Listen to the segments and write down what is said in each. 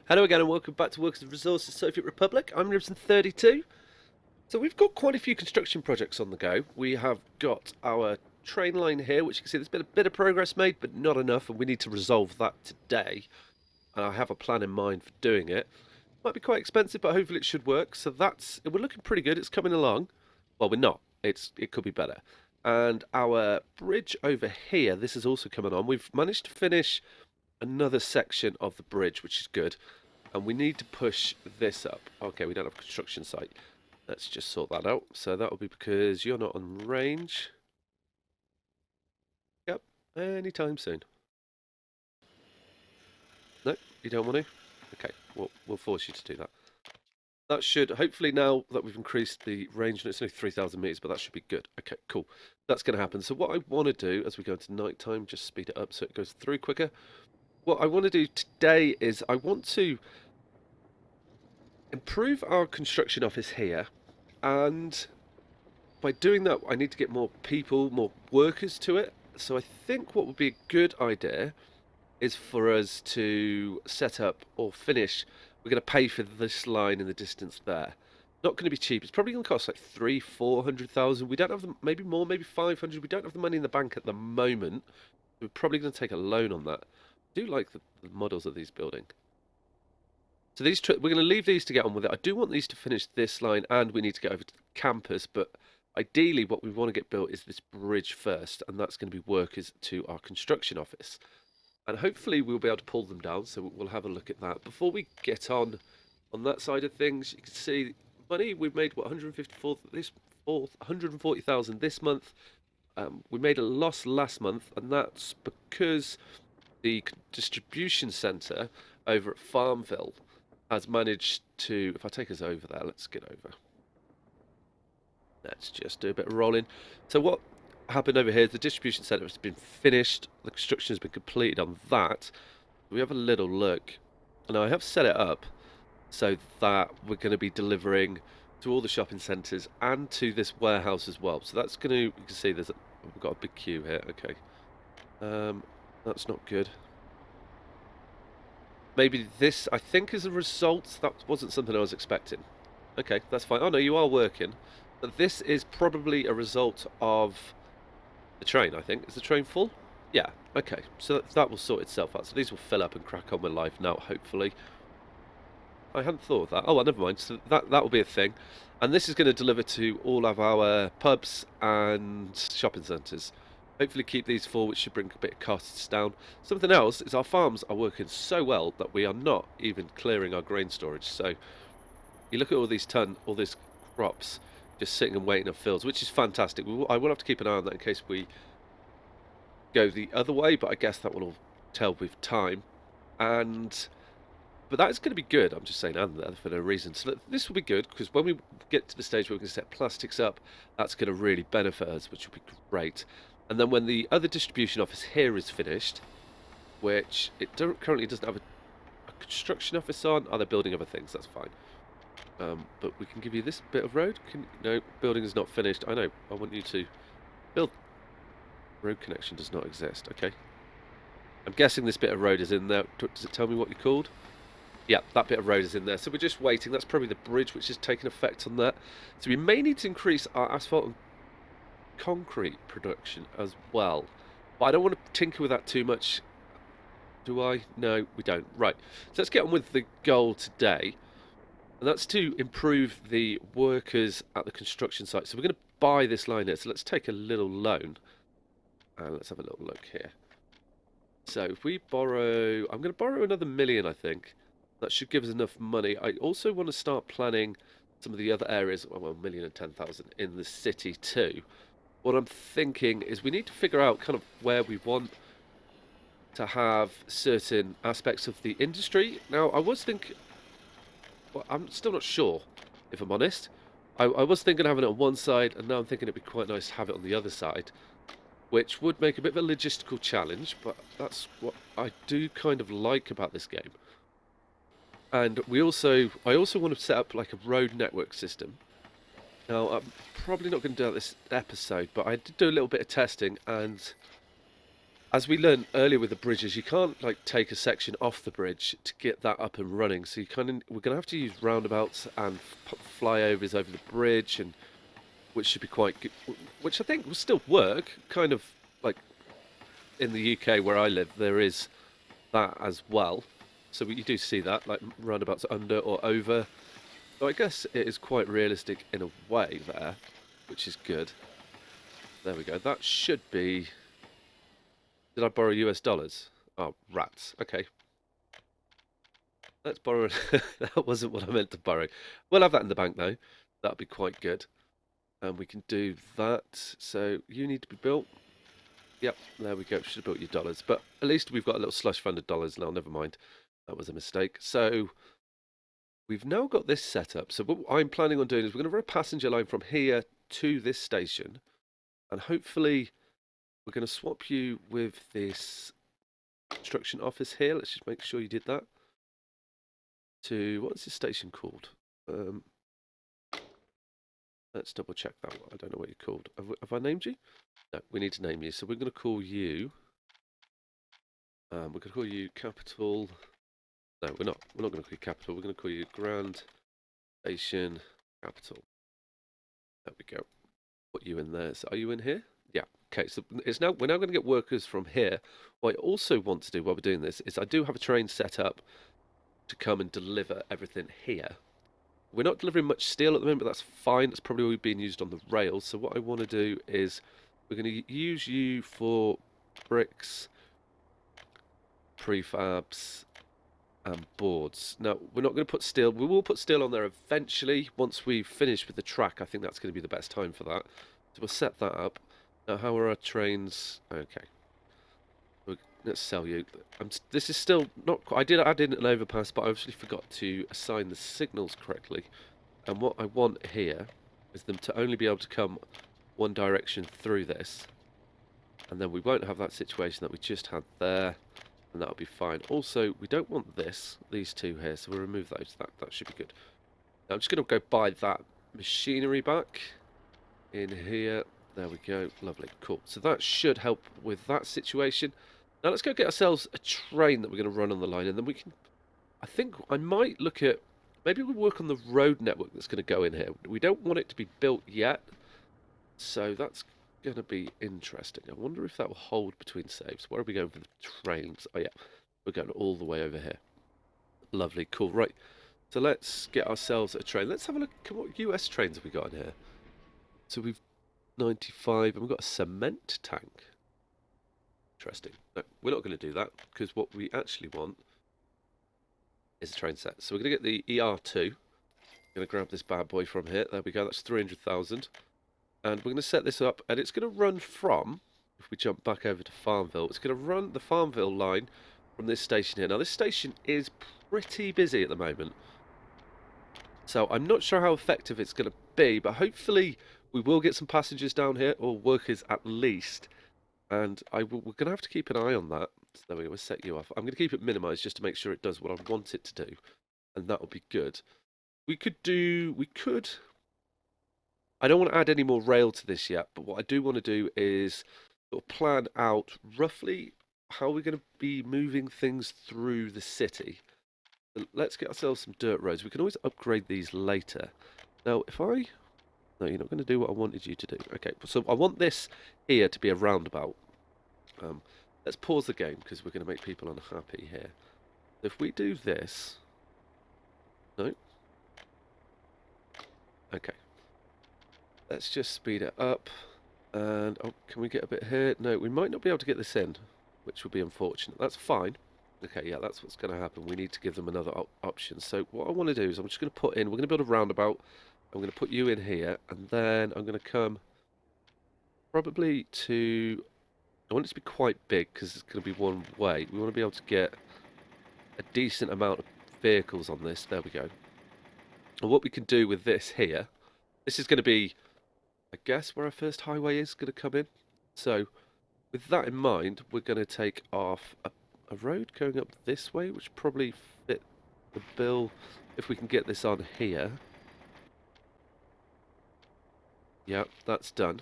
Hello again and welcome back to Workers of Resources Soviet Republic. I'm Ep22. So we've got quite a few construction projects on the go. We have got our train line here, which you can see there's been a bit of progress made, but not enough, and we need to resolve that today. And I have a plan in mind for doing it. Might be quite expensive, but hopefully it should work. So we're looking pretty good. It's coming along. Well, we're not. It could be better. And our bridge over here, this is also coming on. We've managed to finish another section of the bridge, which is good. And we need to push this up. Okay, we don't have a construction site. Let's just sort that out. So that will be because you're not on range. Yep, anytime soon. No, you don't want to? Okay, we'll force you to do that. That should, hopefully now that we've increased the range, and it's only 3,000 meters, but that should be good. Okay, cool. That's going to happen. So what I want to do as we go into nighttime, just speed it up so it goes through quicker. What I want to do today is I want to improve our construction office here, and by doing that I need to get more people, more workers to it. So I think what would be a good idea is for us to set up or finish. We're going to pay for this line in the distance there. Not going to be cheap. It's probably going to cost like 300,000-400,000. We don't have the, maybe more, maybe 500. We don't have the money in the bank at the moment. We're probably going to take a loan on that. I do like the models of these building. So we're going to leave these to get on with it. I do want these to finish this line, and we need to get over to the campus, but ideally what we want to get built is this bridge first, and that's going to be workers to our construction office. And hopefully we'll be able to pull them down, so we'll have a look at that. Before we get on that side of things, you can see money we've made, what, 140,000 this month. We made a loss last month, and that's because the distribution centre over at Farmville has managed to, if I take us over there, let's get over. Let's just do a bit of rolling. So what happened over here is the distribution centre has been finished. The construction has been completed on that. We have a little look. And I have set it up so that we're going to be delivering to all the shopping centres and to this warehouse as well. So that's going to, you can see we've got a big queue here. Okay. That's not good. Maybe this, I think, is a result. That wasn't something I was expecting. Okay, that's fine. Oh, no, you are working. But this is probably a result of the train, I think. Is the train full? Yeah, okay. So that will sort itself out. So these will fill up and crack on with life now, hopefully. I hadn't thought of that. Oh, well, never mind. So that will be a thing. And this is going to deliver to all of our pubs and shopping centres. Hopefully keep these full, which should bring a bit of costs down. Something else is our farms are working so well that we are not even clearing our grain storage. So you look at all these crops just sitting and waiting on fields, which is fantastic. I will have to keep an eye on that in case we go the other way, but I guess that will all tell with time. But that is going to be good. I'm just saying and for no reason. So this will be good because when we get to the stage where we can set plastics up, that's going to really benefit us, which will be great. And then when the other distribution office here is finished, which it currently doesn't have a construction office on, they're building other things, that's fine. But we can give you this bit of road. No, building is not finished. I know, I want you to build. Road connection does not exist, okay. I'm guessing this bit of road is in there. Does it tell me what you called? Yeah, that bit of road is in there. So we're just waiting. That's probably the bridge which is taking effect on that. So we may need to increase our asphalt and concrete production as well, but I don't want to tinker with that too much. Do I? No, we don't. Right, so let's get on with the goal today, and that's to improve the workers at the construction site. So we're going to buy this line here, so let's take a little loan and let's have a little look here. So if we borrow, I'm going to borrow another 1 million, I think. That should give us enough money. I also want to start planning some of the other areas, well, 1,010,000 in the city too. What I'm thinking is we need to figure out kind of where we want to have certain aspects of the industry. Now, I was thinking, well, I'm still not sure, if I'm honest. I was thinking of having it on one side, and now I'm thinking it'd be quite nice to have it on the other side, which would make a bit of a logistical challenge, but that's what I do kind of like about this game. And I also want to set up like a road network system. Now, I'm probably not going to do that this episode, but I did do a little bit of testing, and as we learned earlier with the bridges, you can't like take a section off the bridge to get that up and running. So we're going to have to use roundabouts and flyovers over the bridge, and which should be quite good, which I think will still work. Kind of like in the UK where I live, there is that as well. So you do see that, like roundabouts under or over. So I guess it is quite realistic in a way there, which is good. There we go. That should be... Did I borrow US dollars? Oh, rats. Okay. Let's borrow... That wasn't what I meant to borrow. We'll have that in the bank, though. That'll be quite good. And we can do that. So you need to be built. Yep, there we go. Should have built your dollars. But at least we've got a little slush fund of dollars now. Never mind. That was a mistake. So we've now got this set up. So what I'm planning on doing is we're going to run a passenger line from here to this station. And hopefully we're going to swap you with this construction office here. Let's just make sure you did that. To, what's this station called? Let's double check that one. I don't know what you're called. Have I named you? No, we need to name you. So we're going to call you... we're going to call you Capital... No, we're not. We're not going to call you Capital. We're going to call you Grand Station Capital. There we go. Put you in there. So are you in here? Yeah. Okay, so we're now going to get workers from here. What I also want to do while we're doing this is I do have a train set up to come and deliver everything here. We're not delivering much steel at the moment, but that's fine. That's probably all being used on the rails. So what I want to do is we're going to use you for bricks, prefabs, and boards. Now, we're not going to put steel. We will put steel on there eventually. Once we've finished with the track, I think that's going to be the best time for that. So we'll set that up. Now, how are our trains? Okay. Let's sell you. This is still not quite... I did add in an overpass, but I obviously forgot to assign the signals correctly. And what I want here is them to only be able to come one direction through this. And then we won't have that situation that we just had there. And that'll be fine. Also, we don't want these two here, so we'll remove those. That should be good. Now, I'm just going to go buy that machinery back in here. There we go. Lovely. Cool. So that should help with that situation. Now, let's go get ourselves a train that we're going to run on the line, and then we can... I think I might look at... Maybe we'll work on the road network that's going to go in here. We don't want it to be built yet, so that's going to be interesting. I wonder if that will hold between saves. Where are we going for the trains? Oh, yeah. We're going all the way over here. Lovely. Cool. Right. So let's get ourselves a train. Let's have a look at what US trains have we got in here. So we've 95, and we've got a cement tank. Interesting. No, we're not going to do that, because what we actually want is a train set. So we're going to get the ER2. I'm going to grab this bad boy from here. There we go. That's 300,000. And we're going to set this up, and it's going to run from, if we jump back over to Farmville, it's going to run the Farmville line from this station here. Now, this station is pretty busy at the moment, so I'm not sure how effective it's going to be, but hopefully we will get some passengers down here, or workers at least. And we're going to have to keep an eye on that. So there we go, we'll set you off. I'm going to keep it minimised just to make sure it does what I want it to do. And that will be good. We could... I don't want to add any more rail to this yet, but what I do want to do is sort of plan out roughly how we're going to be moving things through the city. So let's get ourselves some dirt roads. We can always upgrade these later. Now, if I... No, you're not going to do what I wanted you to do. Okay, so I want this here to be a roundabout. Let's pause the game, because we're going to make people unhappy here. If we do this... No? Okay. Let's just speed it up. And, oh, can we get a bit here? No, we might not be able to get this in, which would be unfortunate. That's fine. Okay, yeah, that's what's going to happen. We need to give them another option. So what I want to do is I'm just going to put in... We're going to build a roundabout. I'm going to put you in here, and then I'm going to come probably to... I want it to be quite big, because it's going to be one way. We want to be able to get a decent amount of vehicles on this. There we go. And what we can do with this here... This is going to be, I guess, where our first highway is going to come in. So, with that in mind, we're going to take off a road going up this way, which probably fit the bill if we can get this on here. Yeah, that's done.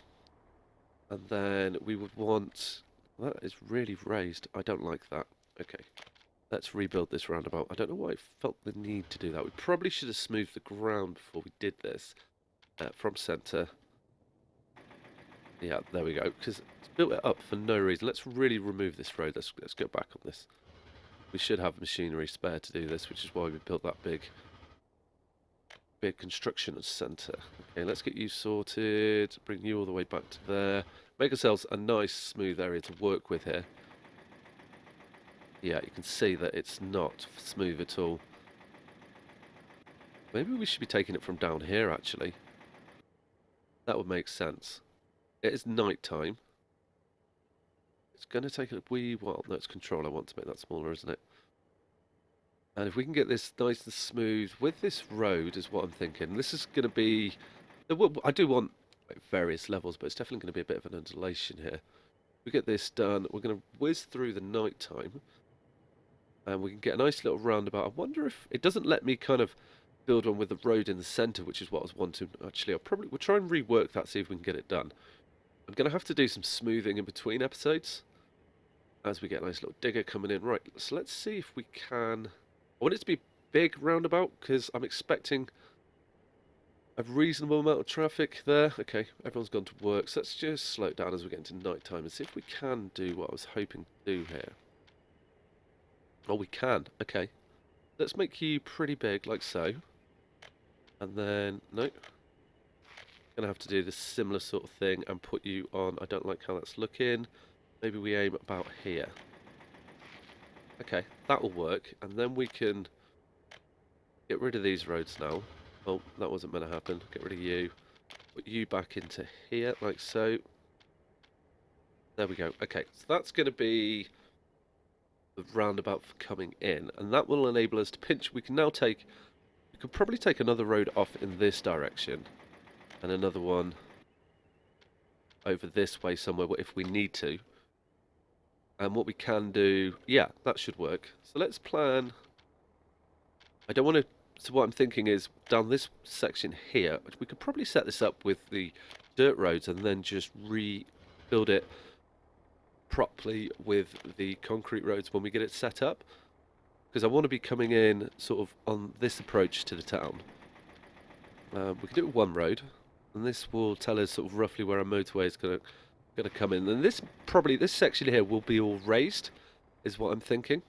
And then we would want... that is really raised. I don't like that. Okay, let's rebuild this roundabout. I don't know why I felt the need to do that. We probably should have smoothed the ground before we did this. From centre. Yeah, there we go. Because it's built it up for no reason. Let's really remove this road. Let's go back on this. We should have machinery spare to do this, which is why we built that big construction centre. Okay, let's get you sorted. Bring you all the way back to there. Make ourselves a nice, smooth area to work with here. Yeah, you can see that it's not smooth at all. Maybe we should be taking it from down here, actually. That would make sense. It is night time. It's going to take a wee while. No, it's control. I want to make that smaller, isn't it? And if we can get this nice and smooth with this road, is what I'm thinking. This is going to be... I do want various levels, but it's definitely going to be a bit of an undulation here. We get this done. We're going to whiz through the night time. And we can get a nice little roundabout. I wonder if... It doesn't let me kind of build one with the road in the centre, which is what I was wanting. Actually, we'll try and rework that, see if we can get it done. I'm going to have to do some smoothing in between episodes as we get a nice little digger coming in. Right, so let's see if we can... I want it to be a big roundabout because I'm expecting a reasonable amount of traffic there. Okay, everyone's gone to work, so let's just slow it down as we get into night time and see if we can do what I was hoping to do here. Oh, we can. Okay. Let's make you pretty big, like so. And then, no. Gonna have to do the similar sort of thing and put you on. I don't like how that's looking. Maybe we aim about here. Okay, that'll work. And then we can get rid of these roads now. Oh, that wasn't meant to happen. Get rid of you. Put you back into here, like so. There we go. Okay, so that's going to be the roundabout for coming in. And that will enable us to pinch. We can now take... We could probably take another road off in this direction. And another one over this way somewhere if we need to. And what we can do... Yeah, that should work. So let's plan... I don't want to... So what I'm thinking is, down this section here, we could probably set this up with the dirt roads and then just rebuild it properly with the concrete roads when we get it set up. Because I want to be coming in sort of on this approach to the town. We can do it with one road, and this will tell us sort of roughly where our motorway is going to come in. And this section here will be all raised, is what I'm thinking.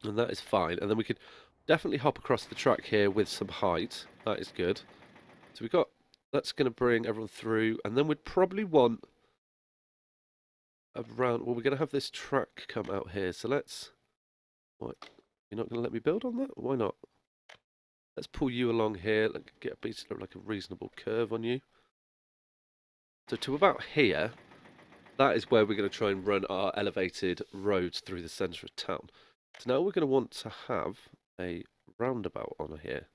And that is fine. And then we could definitely hop across the track here with some height. That is good. So we've got... That's going to bring everyone through. And then we'd probably want... around... Well, we're going to have this track come out here. So let's... What? You're not going to let me build on that? Why not? Let's pull you along here. Get a bit like a reasonable curve on you. So to about here, that is where we're going to try and run our elevated roads through the centre of town. So now we're going to want to have a roundabout on here,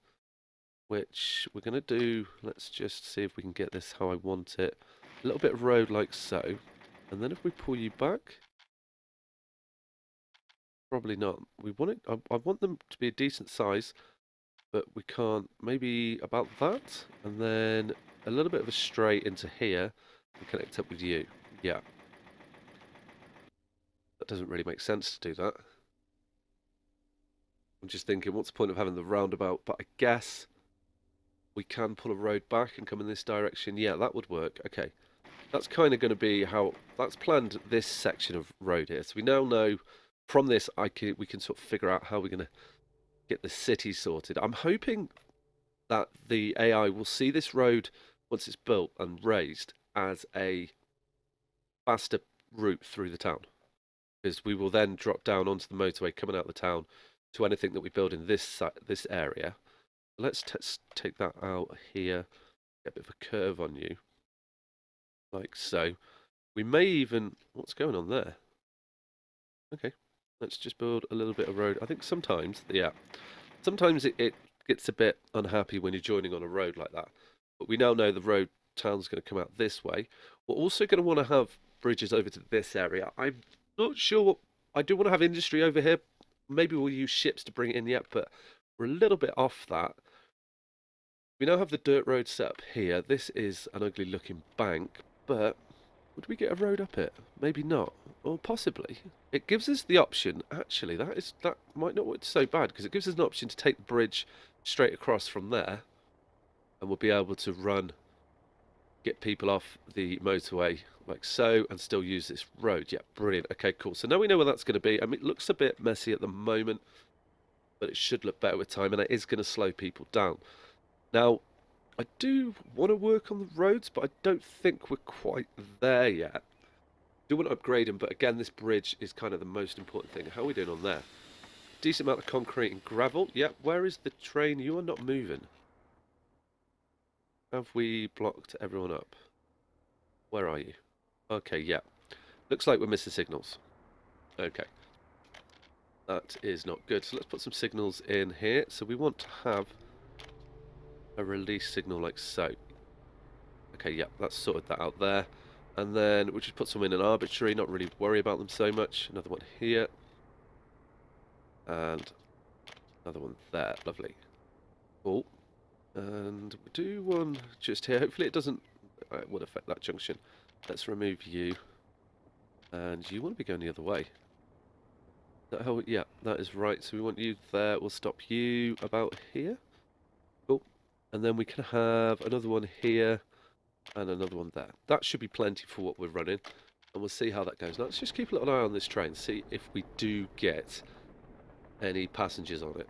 which we're going to do... Let's just see if we can get this how I want it. A little bit of road like so. And then if we pull you back... Probably not. We want it... I want them to be a decent size, but we can't. Maybe about that, and then a little bit of a straight into here and connect up with you. Yeah. That doesn't really make sense to do that. I'm just thinking, what's the point of having the roundabout? But I guess we can pull a road back and come in this direction. Yeah, that would work. Okay. That's kind of going to be how... That's planned this section of road here. So we now know from this we can sort of figure out how we're going to get the city sorted. I'm hoping that the AI will see this road, once it's built and raised, as a faster route through the town. Because we will then drop down onto the motorway coming out of the town to anything that we build in this area. Let's take that out here, get a bit of a curve on you, like so. We may even... What's going on there? Okay, let's just build a little bit of road. I think sometimes, yeah, sometimes it gets a bit unhappy when you're joining on a road like that. But we now know the town's going to come out this way. We're also going to want to have bridges over to this area. I'm not sure what... I do want to have industry over here. Maybe we'll use ships to bring it in yet, but we're a little bit off that. We now have the dirt road set up here. This is an ugly looking bank, but Would we get a road up it? Maybe not. Or possibly. It gives us the option, actually, that might not work so bad, because it gives us an option to take the bridge straight across from there, and we'll be able to get people off the motorway like so, and still use this road. Yeah, brilliant. Okay, cool. So now we know where that's going to be. I mean, it looks a bit messy at the moment, but it should look better with time, and it is going to slow people down. Now, I do want to work on the roads, but I don't think we're quite there yet. I do want to upgrade them, but again, this bridge is kind of the most important thing. How are we doing on there? Decent amount of concrete and gravel. Yep, where is the train? You are not moving. Have we blocked everyone up? Where are you? Okay, yeah. Looks like we're missing signals. Okay. That is not good. So let's put some signals in here. So we want to have a release signal like so. Okay, yeah, that's sorted that out there. And then we'll just put some in an arbitrary, not really worry about them so much. Another one here. And another one there. Lovely. Cool. And we'll do one just here. Hopefully it doesn't it would affect that junction. Let's remove you. And you want to be going the other way. Yeah, that is right. So we want you there. We'll stop you about here. Cool. And then we can have another one here and another one there. That should be plenty for what we're running. And we'll see how that goes. Now, let's just keep a little eye on this train. See if we do get any passengers on it.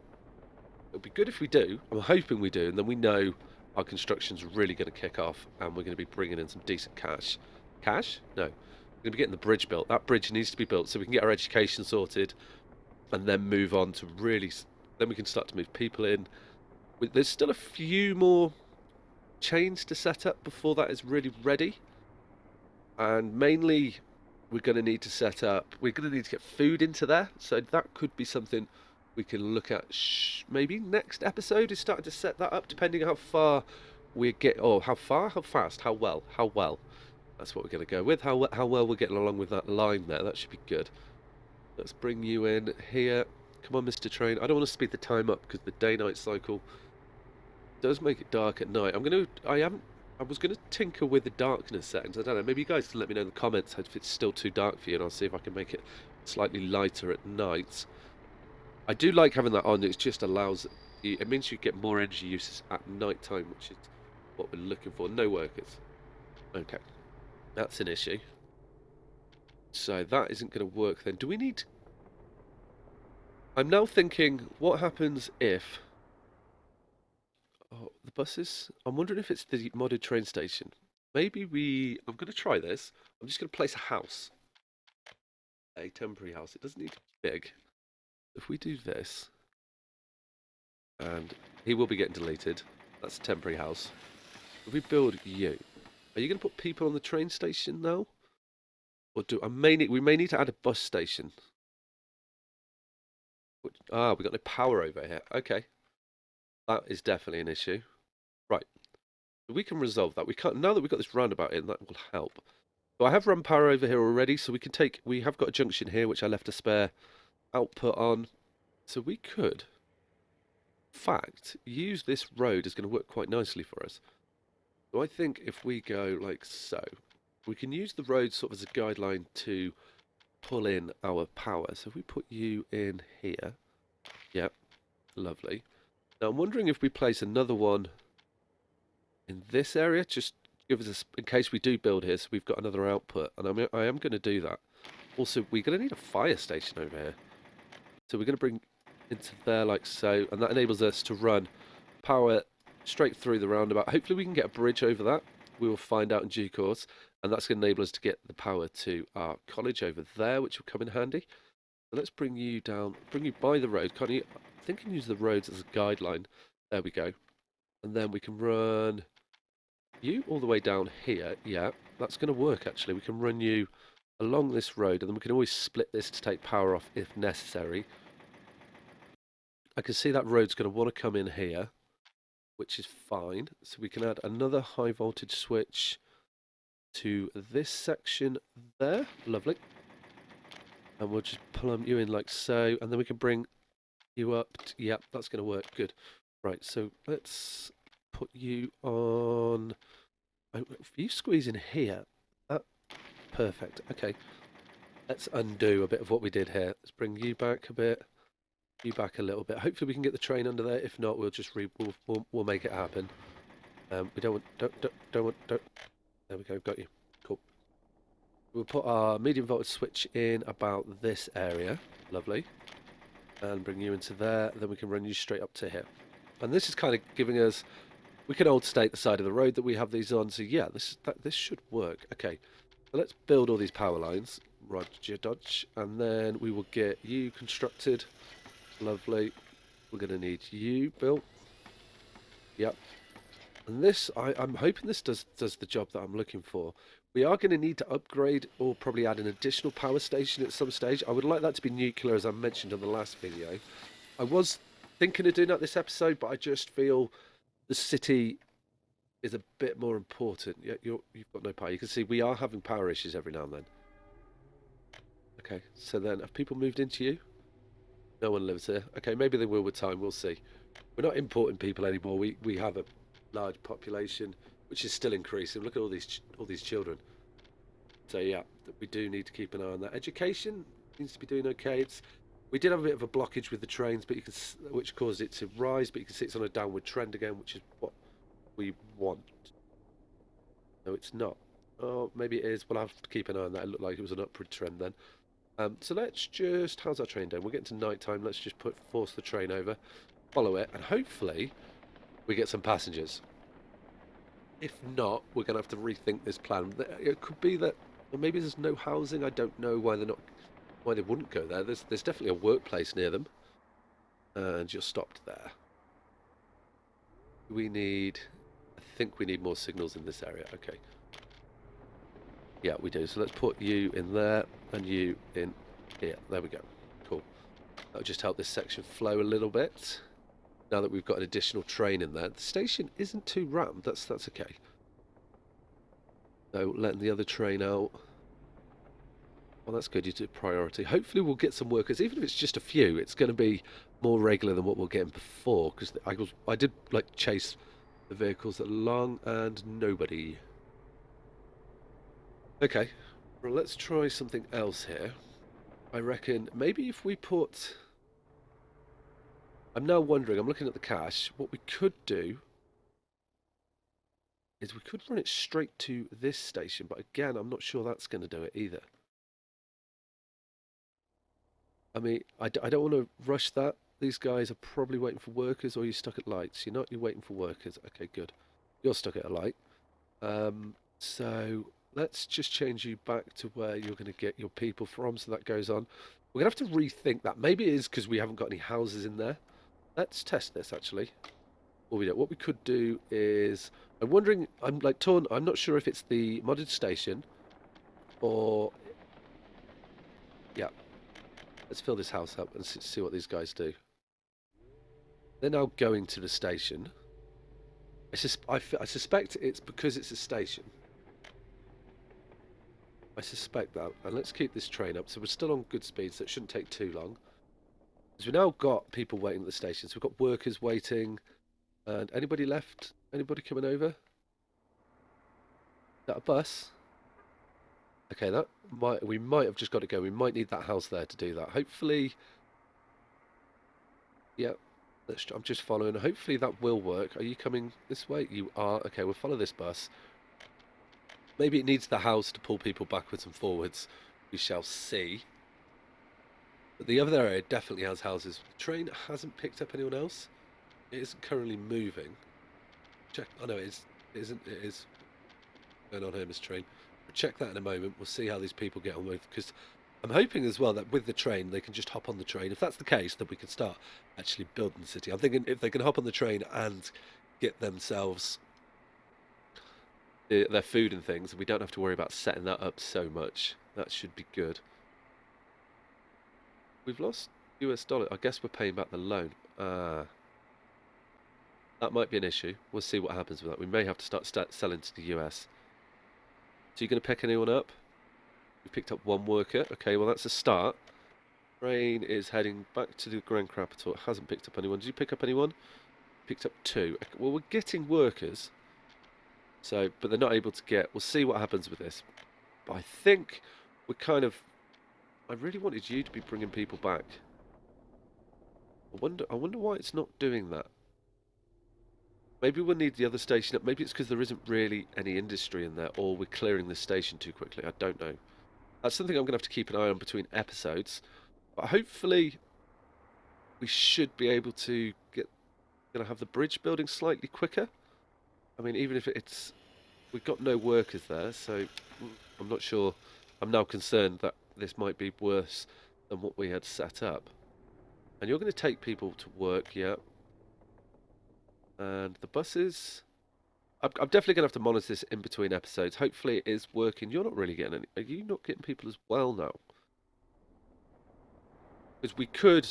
It'll be good if we do. I'm hoping we do. And then we know our construction's really going to kick off. And we're going to be bringing in some decent cash. Cash? No. We're going to be getting the bridge built. That bridge needs to be built so we can get our education sorted. And then move on to really... Then we can start to move people in. There's still a few more chains to set up before that is really ready. And mainly we're going to need to set up... We're going to need to get food into there. So that could be something we can look at maybe next episode is starting to set that up, depending on how far we get... Oh, how far? How fast? How well? How well? That's what we're going to go with. How well we're getting along with that line there. That should be good. Let's bring you in here. Come on, Mr. Train. I don't want to speed the time up because the day-night cycle does make it dark at night. I was gonna tinker with the darkness settings. I don't know. Maybe you guys can let me know in the comments if it's still too dark for you, and I'll see if I can make it slightly lighter at night. I do like having that on. It just allows... It means you get more energy uses at night time, which is what we're looking for. No workers. Okay. That's an issue. So that isn't going to work then. Do we need... I'm now thinking, what happens if... Oh, the buses? I'm wondering if it's the modded train station. Maybe we... I'm going to try this. I'm just going to place a house. A temporary house. It doesn't need to be big. If we do this... And he will be getting deleted. That's a temporary house. If we build you... Are you going to put people on the train station now? Or do... we may need to add a bus station. Ah, we got no power over here. Okay. That is definitely an issue. Right. We can resolve that. We can't... Now that we've got this roundabout in, that will help. So I have run power over here already, so we can take... We have got a junction here, which I left a spare output on. So we could, in fact, use this road is going to work quite nicely for us. So I think if we go like so, we can use the road sort of as a guideline to pull in our power. So if we put you in here, yep, lovely. Now I'm wondering if we place another one in this area, just give us in case we do build here, so we've got another output. And I am going to do that. Also, we're going to need a fire station over here. So we're going to bring into there like so, and that enables us to run power straight through the roundabout. Hopefully we can get a bridge over that. We will find out in due course, and that's going to enable us to get the power to our college over there, which will come in handy. So let's bring you down, bring you by the road. Can't you? I think I can use the roads as a guideline. There we go. And then we can run you all the way down here. Yeah, that's going to work actually. We can run you along this road, and then we can always split this to take power off if necessary. I can see that road's going to want to come in here, which is fine. So we can add another high voltage switch to this section there. Lovely. And we'll just plumb you in like so, and then we can bring you up. Yep, that's going to work. Good. Right, so let's put you on... If you squeeze in here, perfect. Okay, let's undo a bit of what we did here. Let's bring you back a bit, you back a little bit. Hopefully we can get the train under there. If not, we'll just we'll make it happen. We don't want don't want don't. There we go. Got you. Cool. We'll put our medium voltage switch in about this area. Lovely. And bring you into there. Then we can run you straight up to here. And this is kind of giving us. We can old state the side of the road that we have these on. So yeah, this should work. Okay. So let's build all these power lines. Roger, dodge. And then we will get you constructed. Lovely. We're going to need you built. Yep. And this, I'm hoping this does the job that I'm looking for. We are going to need to upgrade or probably add an additional power station at some stage. I would like that to be nuclear, as I mentioned on the last video. I was thinking of doing that this episode, but I just feel the city is a bit more important. Yeah, you've got no power. You can see we are having power issues every now and then. Okay, so then have people moved into you? No one lives here. Okay, maybe they will with time. We'll see. We're not importing people anymore. We have a large population, which is still increasing. Look at all these children. So yeah, we do need to keep an eye on that. Education seems to be doing okay. We did have a bit of a blockage with the trains, but which caused it to rise. But you can see it's on a downward trend again, which is what we want. No, it's not. Oh, maybe it is. We'll have to keep an eye on that. It looked like it was an upward trend then. So let's just. How's our train doing? We're getting to night time. Let's just force the train over, follow it, and hopefully we get some passengers. If not, we're going to have to rethink this plan. It could be that, or maybe there's no housing. I don't know why they wouldn't go there. There's definitely a workplace near them, and you're stopped there. I think we need more signals in this area. Okay. Yeah, we do. So let's put you in there and you in here. There we go. Cool. That'll just help this section flow a little bit. Now that we've got an additional train in there. The station isn't too rammed. That's okay. So letting the other train out. Well, that's good. You do priority. Hopefully we'll get some workers. Even if it's just a few, it's going to be more regular than what we're getting before. Because I did like chase the vehicles along and nobody. Okay, well, let's try something else here. I reckon maybe if we put... I'm now wondering, I'm looking at the cache, what we could do is we could run it straight to this station, but again, I'm not sure that's going to do it either. I mean, I don't want to rush that. These guys are probably waiting for workers, or you're stuck at lights. You're not, you're waiting for workers. Okay, good. You're stuck at a light. So... let's just change you back to where you're going to get your people from, so that goes on. We're going to have to rethink that. Maybe it is because we haven't got any houses in there. Let's test this, actually. What we could do is... I'm wondering... I'm like torn. I'm not sure if it's the modded station or... Yeah. Let's fill this house up and see what these guys do. They're now going to the station. I suspect it's because it's a station. I suspect that. And let's keep this train up. So we're still on good speed, so it shouldn't take too long. Because we've now got people waiting at the station. So we've got workers waiting. And anybody left? Anybody coming over? Is that a bus? Okay, we might have just got to go. We might need that house there to do that. Hopefully... yeah, I'm just following. Hopefully that will work. Are you coming this way? You are. Okay, we'll follow this bus. Maybe it needs the house to pull people backwards and forwards. We shall see. But the other area definitely has houses. The train hasn't picked up anyone else. It isn't currently moving. Check. Oh no, it isn't. It is going on here, Miss Train. We'll check that in a moment. We'll see how these people get on with. Because I'm hoping as well that with the train they can just hop on the train. If that's the case, then we can start actually building the city. I'm thinking if they can hop on the train and get themselves their food and things, we don't have to worry about setting that up so much. That should be good. We've lost US dollar. I guess we're paying back the loan. That might be an issue. We'll see what happens with that. We may have to start selling to the US. So you're going to pick anyone up? We picked up one worker. Okay, well that's a start. Train is heading back to the Grand Capital. It hasn't picked up anyone. Did you pick up anyone? Picked up two. Okay, well, we're getting workers. So, but they're not able to get... We'll see what happens with this. But I think we're kind of... I really wanted you to be bringing people back. I wonder why it's not doing that. Maybe we'll need the other station up. Maybe it's because there isn't really any industry in there, or we're clearing the station too quickly. I don't know. That's something I'm going to have to keep an eye on between episodes. But hopefully we should be able to get... Going to have the bridge building slightly quicker. I mean, even if it's... We've got no workers there, so I'm not sure. I'm now concerned that this might be worse than what we had set up. And you're going to take people to work, yeah. And the buses... I'm definitely going to have to monitor this in between episodes. Hopefully it is working. You're not really getting any... Are you not getting people as well now? Because we could...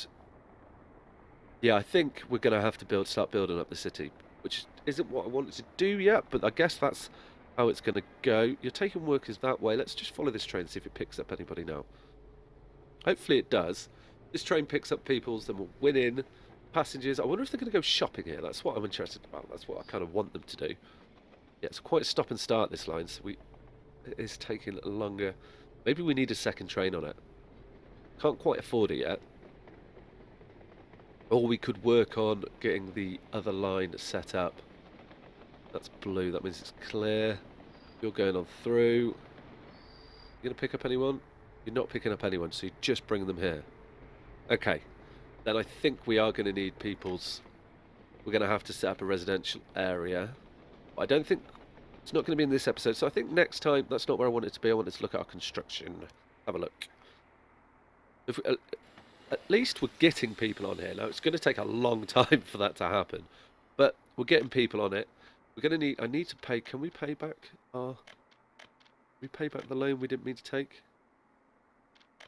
Yeah, I think we're going to have to start building up the city, which isn't what I wanted to do yet, but I guess that's how it's going to go. You're taking workers that way. Let's just follow this train and see if it picks up anybody now. Hopefully it does. This train picks up peoples, then we'll win in passengers. I wonder if they're going to go shopping here. That's what I'm interested about. That's what I kind of want them to do. Yeah, it's quite a stop and start, this line, so it is taking a little longer. Maybe we need a second train on it. Can't quite afford it yet. Or we could work on getting the other line set up. That's blue, that means it's clear. You're going on through. You going to pick up anyone? You're not picking up anyone, so you just bring them here. Okay, then I think we are going to need people's... We're going to have to set up a residential area. But I don't think... It's not going to be in this episode, so I think next time... That's not where I want it to be. I want it to look at our construction. Have a look. If we, at least we're getting people on here. Now, it's going to take a long time for that to happen. But we're getting people on it. We're going to need... I need to pay... Can we pay back our... we pay back the loan we didn't mean to take?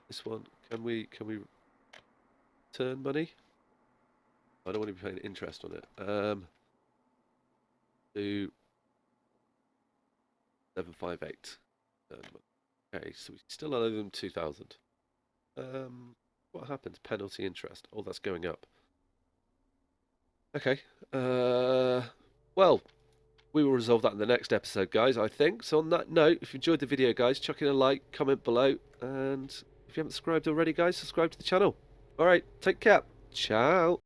This one. Can we return money? I don't want to be paying interest on it. 2758. Okay, so we still owe them 2,000. What happens? Penalty interest. Oh, that's going up. Okay. Well, we will resolve that in the next episode, guys, I think. So on that note, if you enjoyed the video, guys, chuck in a like, comment below, and if you haven't subscribed already, guys, subscribe to the channel. All right, take care. Ciao.